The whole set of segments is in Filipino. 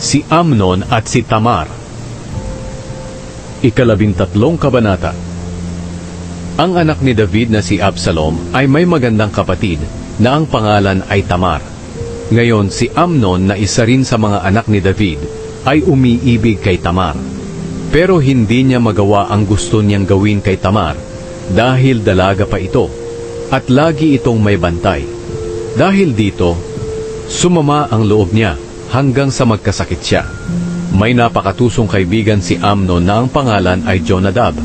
Si Amnon at si Tamar. 13 kabanata. Ang anak ni David na si Absalom ay may magandang kapatid na ang pangalan ay Tamar. Ngayon si Amnon na isa rin sa mga anak ni David ay umiibig kay Tamar. Pero hindi niya magawa ang gusto niyang gawin kay Tamar dahil dalaga pa ito at lagi itong may bantay. Dahil dito, sumama ang loob niya hanggang sa magkasakit siya. May napakatusong kaibigan si Amnon na ang pangalan ay Jonadab.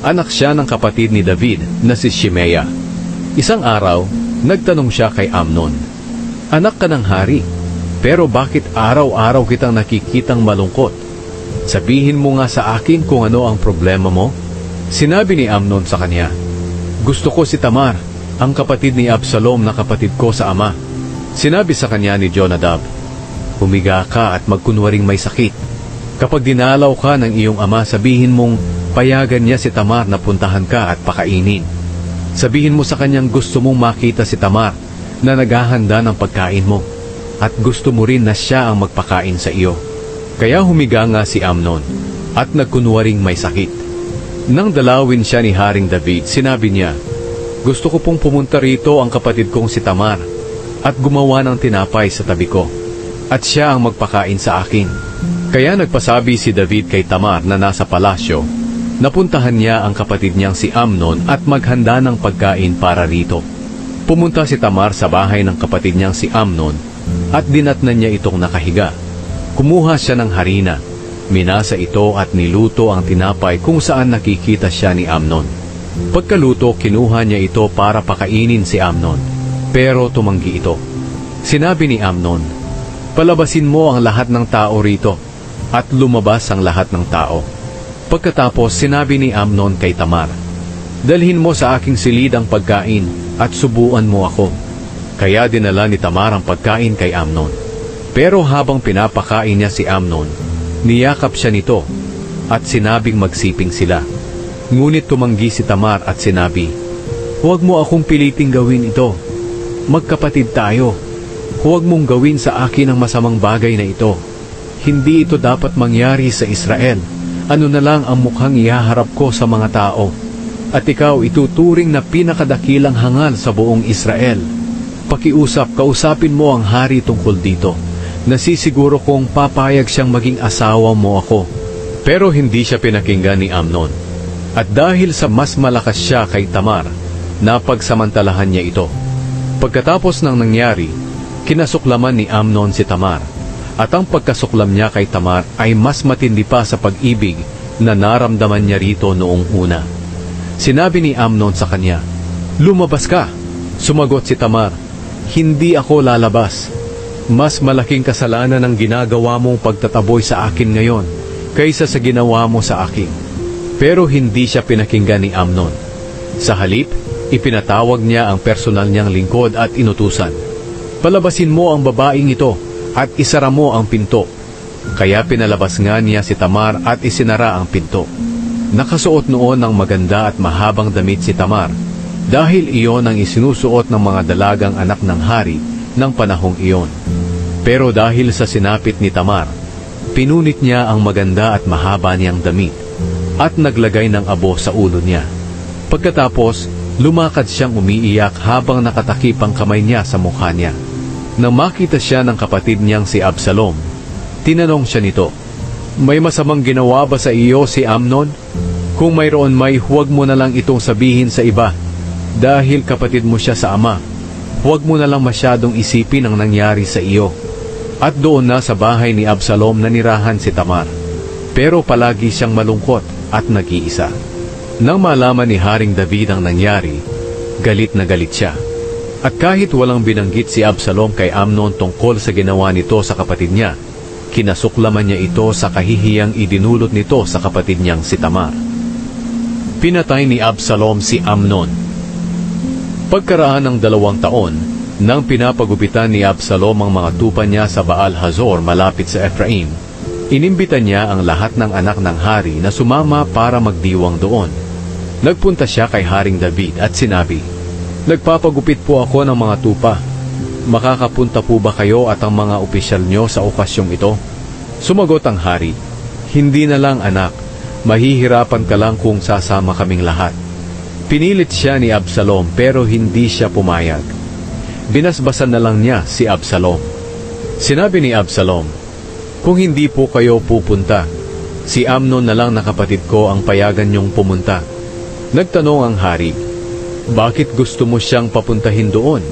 Anak siya ng kapatid ni David na si Shimea. Isang araw, nagtanong siya kay Amnon, "Anak ka ng hari, pero bakit araw-araw kitang nakikitang malungkot? Sabihin mo nga sa akin kung ano ang problema mo." Sinabi ni Amnon sa kanya, "Gusto ko si Tamar, ang kapatid ni Absalom na kapatid ko sa ama." Sinabi sa kanya ni Jonadab, "Humiga ka at magkunwaring may sakit. Kapag dinalaw ka ng iyong ama, sabihin mong payagan niya si Tamar na puntahan ka at pakainin. Sabihin mo sa kanyang gusto mong makita si Tamar na naghahanda ng pagkain mo at gusto mo rin na siya ang magpakain sa iyo." Kaya humiga nga si Amnon at nagkunwaring may sakit. Nang dalawin siya ni Haring David, sinabi niya, "Gusto ko pong pumunta rito ang kapatid kong si Tamar at gumawa ng tinapay sa tabi ko, at siya ang magpakain sa akin." Kaya nagpasabi si David kay Tamar na nasa palasyo, napuntahan niya ang kapatid niyang si Amnon at maghanda ng pagkain para rito. Pumunta si Tamar sa bahay ng kapatid niyang si Amnon at dinatnan niya itong nakahiga. Kumuha siya ng harina, minasa ito at niluto ang tinapay kung saan nakikita siya ni Amnon. Pagkaluto, kinuha niya ito para pakainin si Amnon, pero tumanggi ito. Sinabi ni Amnon, "Palabasin mo ang lahat ng tao rito," at lumabas ang lahat ng tao. Pagkatapos, sinabi ni Amnon kay Tamar, "Dalhin mo sa aking silid ang pagkain at subuan mo ako." Kaya dinala ni Tamar ang pagkain kay Amnon. Pero habang pinapakain niya si Amnon, niyakap siya nito at sinabing magsiping sila. Ngunit tumanggi si Tamar at sinabi, "Huwag mo akong piliting gawin ito. Magkapatid tayo. Huwag mong gawin sa akin ang masamang bagay na ito. Hindi ito dapat mangyari sa Israel. Ano na lang ang mukhang ihaharap ko sa mga tao. At ikaw ituturing na pinakadakilang hangal sa buong Israel. Kausapin mo ang hari tungkol dito. Nasisiguro kong papayag siyang maging asawa mo ako." Pero hindi siya pinakinggan ni Amnon. At dahil sa mas malakas siya kay Tamar, napagsamantalahan niya ito. Pagkatapos ng nangyari, kinasuklaman ni Amnon si Tamar, at ang pagkasuklam niya kay Tamar ay mas matindi pa sa pag-ibig na naramdaman niya rito noong una. Sinabi ni Amnon sa kanya, "Lumabas ka." Sumagot si Tamar, "Hindi ako lalabas. Mas malaking kasalanan ang ginagawa mong pagtataboy sa akin ngayon kaysa sa ginawa mo sa akin." Pero hindi siya pinakinggan ni Amnon. Sa halip, ipinatawag niya ang personal niyang lingkod at inutusan, "Palabasin mo ang babaeng ito at isara mo ang pinto." Kaya pinalabas nga niya si Tamar at isinara ang pinto. Nakasuot noon ng maganda at mahabang damit si Tamar, dahil iyon ang isinusuot ng mga dalagang anak ng hari ng panahong iyon. Pero dahil sa sinapit ni Tamar, pinunit niya ang maganda at mahaba niyang damit at naglagay ng abo sa ulo niya. Pagkatapos, lumakad siyang umiiyak habang nakatakip ang kamay niya sa mukha niya. Nang makita siya ng kapatid niyang si Absalom, tinanong siya nito, "May masamang ginawa ba sa iyo si Amnon? Kung mayroon huwag mo na lang itong sabihin sa iba. Dahil kapatid mo siya sa ama, huwag mo na lang masyadong isipin ang nangyari sa iyo." At doon na sa bahay ni Absalom nanirahan si Tamar. Pero palagi siyang malungkot at nag-iisa. Nang malaman ni Haring David ang nangyari, galit na galit siya. At kahit walang binanggit si Absalom kay Amnon tungkol sa ginawa nito sa kapatid niya, kinasuklaman niya ito sa kahihiyang idinulot nito sa kapatid niyang si Tamar. Pinatay ni Absalom si Amnon. Pagkaraan ng 2 taon, nang pinapagupitan ni Absalom ang mga tupa niya sa Baal Hazor malapit sa Ephraim, inimbita niya ang lahat ng anak ng hari na sumama para magdiwang doon. Nagpunta siya kay Haring David at sinabi, "Nagpapagupit po ako ng mga tupa. Makakapunta po ba kayo at ang mga opisyal nyo sa okasyong ito?" Sumagot ang hari, "Hindi na lang anak, mahihirapan ka lang kung sasama kaming lahat." Pinilit siya ni Absalom pero hindi siya pumayag. Binasbasan na lang niya si Absalom. Sinabi ni Absalom, "Kung hindi po kayo pupunta, si Amnon na lang na kapatid ko ang payagan niyong pumunta." Nagtanong ang hari, "Bakit gusto mo siyang papuntahin doon?"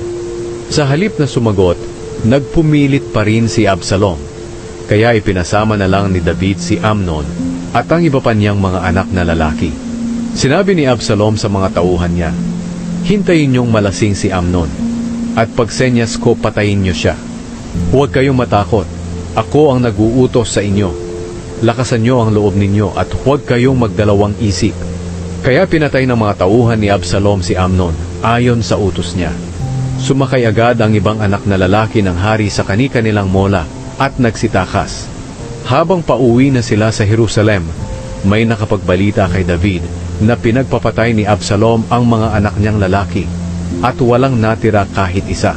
Sa halip na sumagot, nagpumilit pa rin si Absalom. Kaya ipinasama na lang ni David si Amnon at ang iba pa niyang mga anak na lalaki. Sinabi ni Absalom sa mga tauhan niya, "Hintayin niyong malasing si Amnon, at pagsenyas ko patayin niyo siya. Huwag kayong matakot, ako ang nag-uutos sa inyo. Lakasan niyo ang loob ninyo at huwag kayong magdalawang isip." Kaya pinatay ng mga tauhan ni Absalom si Amnon ayon sa utos niya. Sumakay agad ang ibang anak na lalaki ng hari sa kani-kanilang mola at nagsitakas. Habang pauwi na sila sa Jerusalem, may nakapagbalita kay David na pinagpapatay ni Absalom ang mga anak niyang lalaki at walang natira kahit isa.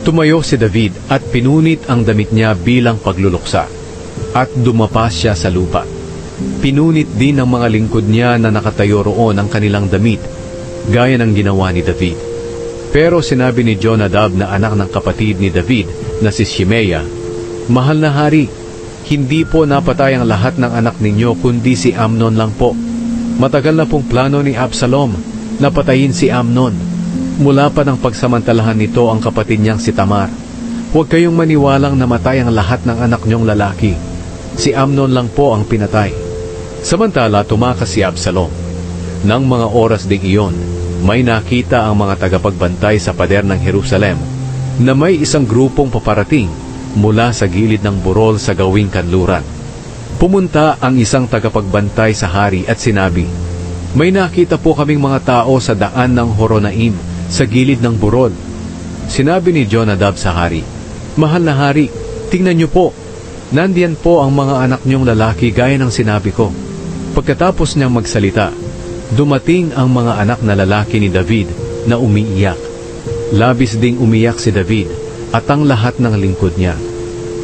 Tumayo si David at pinunit ang damit niya bilang pagluluksa at dumapa siya sa lupa. Pinunit din ng mga lingkod niya na nakatayo roon ang kanilang damit, gaya ng ginawa ni David. Pero sinabi ni Jonadab na anak ng kapatid ni David na si Shimea, "Mahal na hari, hindi po napatay ang lahat ng anak ninyo kundi si Amnon lang po. Matagal na pong plano ni Absalom na patayin si Amnon. Mula pa ng pagsamantalahan nito ang kapatid niyang si Tamar. Huwag kayong maniwalang namatay ang lahat ng anak niyong lalaki. Si Amnon lang po ang pinatay." Samantala tumakas si Absalom. Nang mga oras ding iyon, may nakita ang mga tagapagbantay sa pader ng Jerusalem na may isang grupong paparating mula sa gilid ng burol sa gawing kanluran. Pumunta ang isang tagapagbantay sa hari at sinabi, "May nakita po kaming mga tao sa daan ng Horonaim sa gilid ng burol." Sinabi ni Jonadab sa hari, "Mahal na hari, tingnan niyo po, nandiyan po ang mga anak niyong lalaki gaya ng sinabi ko." Pagkatapos niyang magsalita, dumating ang mga anak na lalaki ni David na umiiyak. Labis ding umiyak si David at ang lahat ng lingkod niya.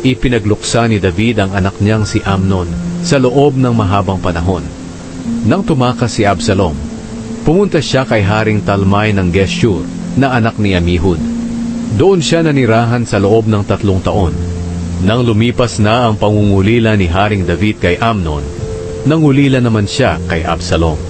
Ipinagluksa ni David ang anak niyang si Amnon sa loob ng mahabang panahon. Nang tumakas si Absalom, pumunta siya kay Haring Talmai ng Geshur na anak ni Amihud. Doon siya nanirahan sa loob ng 3 taon. Nang lumipas na ang pangungulila ni Haring David kay Amnon, nangulila naman siya kay Absalom.